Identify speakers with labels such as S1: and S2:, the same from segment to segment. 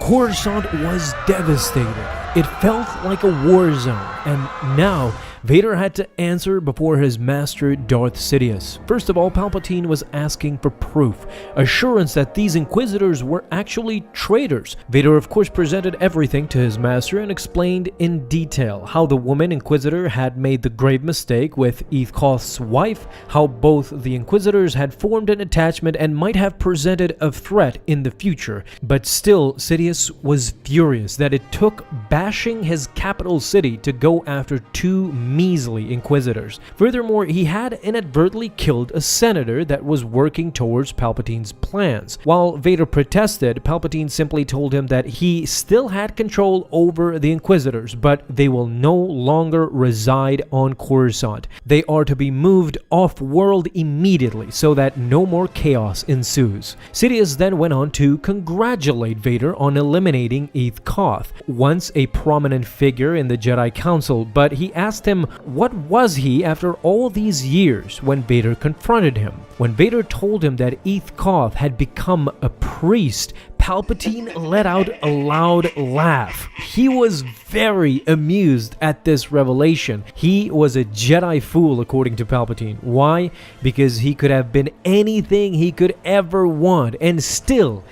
S1: Coruscant was devastated. It felt like a war zone, and now Vader had to answer before his master Darth Sidious. First of all, Palpatine was asking for proof, assurance that these Inquisitors were actually traitors. Vader of course presented everything to his master and explained in detail how the woman Inquisitor had made the grave mistake with Koth's wife, how both the Inquisitors had formed an attachment and might have presented a threat in the future. But still, Sidious was furious that it took bashing his capital city to go after two measly Inquisitors. Furthermore, he had inadvertently killed a senator that was working towards Palpatine's plans. While Vader protested, Palpatine simply told him that he still had control over the Inquisitors, but they will no longer reside on Coruscant. They are to be moved off-world immediately so that no more chaos ensues. Sidious then went on to congratulate Vader on eliminating Koth, once a prominent figure in the Jedi Council, but he asked him what was he after all these years when Vader confronted him. When Vader told him that Koth had become a priest, Palpatine let out a loud laugh. He was very amused at this revelation. He was a Jedi fool according to Palpatine. Why? Because he could have been anything he could ever want, and still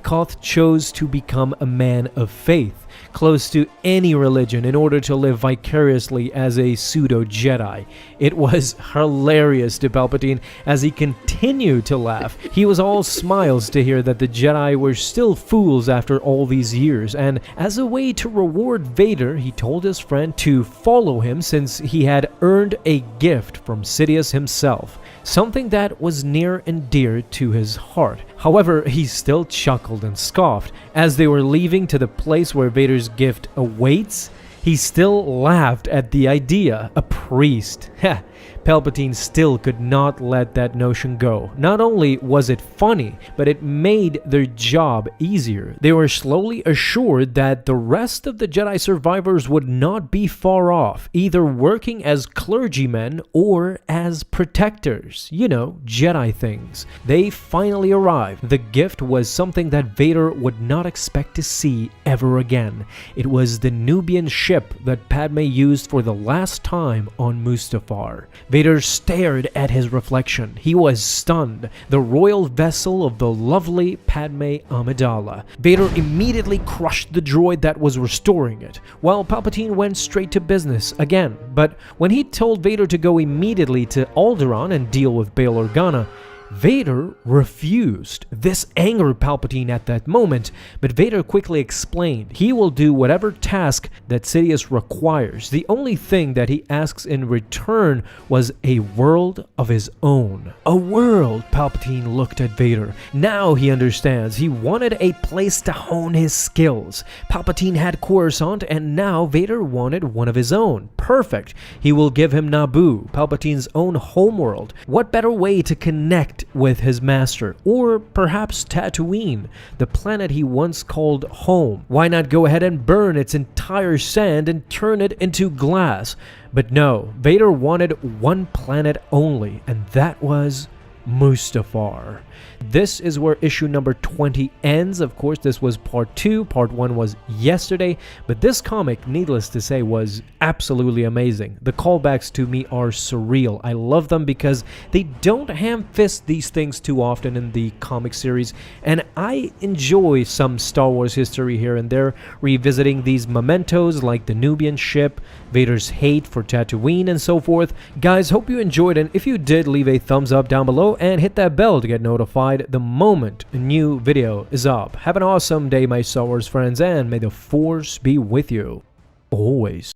S1: Koth chose to become a man of faith, close to any religion, in order to live vicariously as a pseudo-Jedi. It was hilarious to Palpatine as he continued to laugh. He was all smiles to hear that the Jedi were still fools after all these years, and as a way to reward Vader, he told his friend to follow him since he had earned a gift from Sidious himself, something that was near and dear to his heart. However, he still chuckled and scoffed. As they were leaving to the place where Vader's gift awaits, he still laughed at the idea. A priest. Heh. Palpatine still could not let that notion go. Not only was it funny, but it made their job easier. They were slowly assured that the rest of the Jedi survivors would not be far off, either working as clergymen or as protectors. You know, Jedi things. They finally arrived. The gift was something that Vader would not expect to see ever again. It was the Nubian ship that Padme used for the last time on Mustafar. Vader stared at his reflection. He was stunned. The royal vessel of the lovely Padme Amidala. Vader immediately crushed the droid that was restoring it, while Palpatine went straight to business again. But when he told Vader to go immediately to Alderaan and deal with Bail Organa, Vader refused. This angered Palpatine at that moment, but Vader quickly explained he will do whatever task that Sidious requires. The only thing that he asks in return was a world of his own. A world? Palpatine looked at Vader. Now he understands. He wanted a place to hone his skills. Palpatine had Coruscant, and now Vader wanted one of his own. Perfect. He will give him Naboo, Palpatine's own homeworld. What better way to connect with his master? Or perhaps Tatooine, the planet he once called home. Why not go ahead and burn its entire sand and turn it into glass? But no, Vader wanted one planet only, and that was Mustafar. This is where issue number 20 ends. Of course, this was part 2. Part 1 was yesterday, but this comic, needless to say, was absolutely amazing. The callbacks to me are surreal. I love them because they don't ham-fist these things too often in the comic series, and I enjoy some Star Wars history here and there, revisiting these mementos like the Nubian ship, Vader's hate for Tatooine, and so forth. Guys, hope you enjoyed, and if you did, leave a thumbs up down below and hit that bell to get notified the moment a new video is up. Have an awesome day, my Star Wars friends, and may the Force be with you always.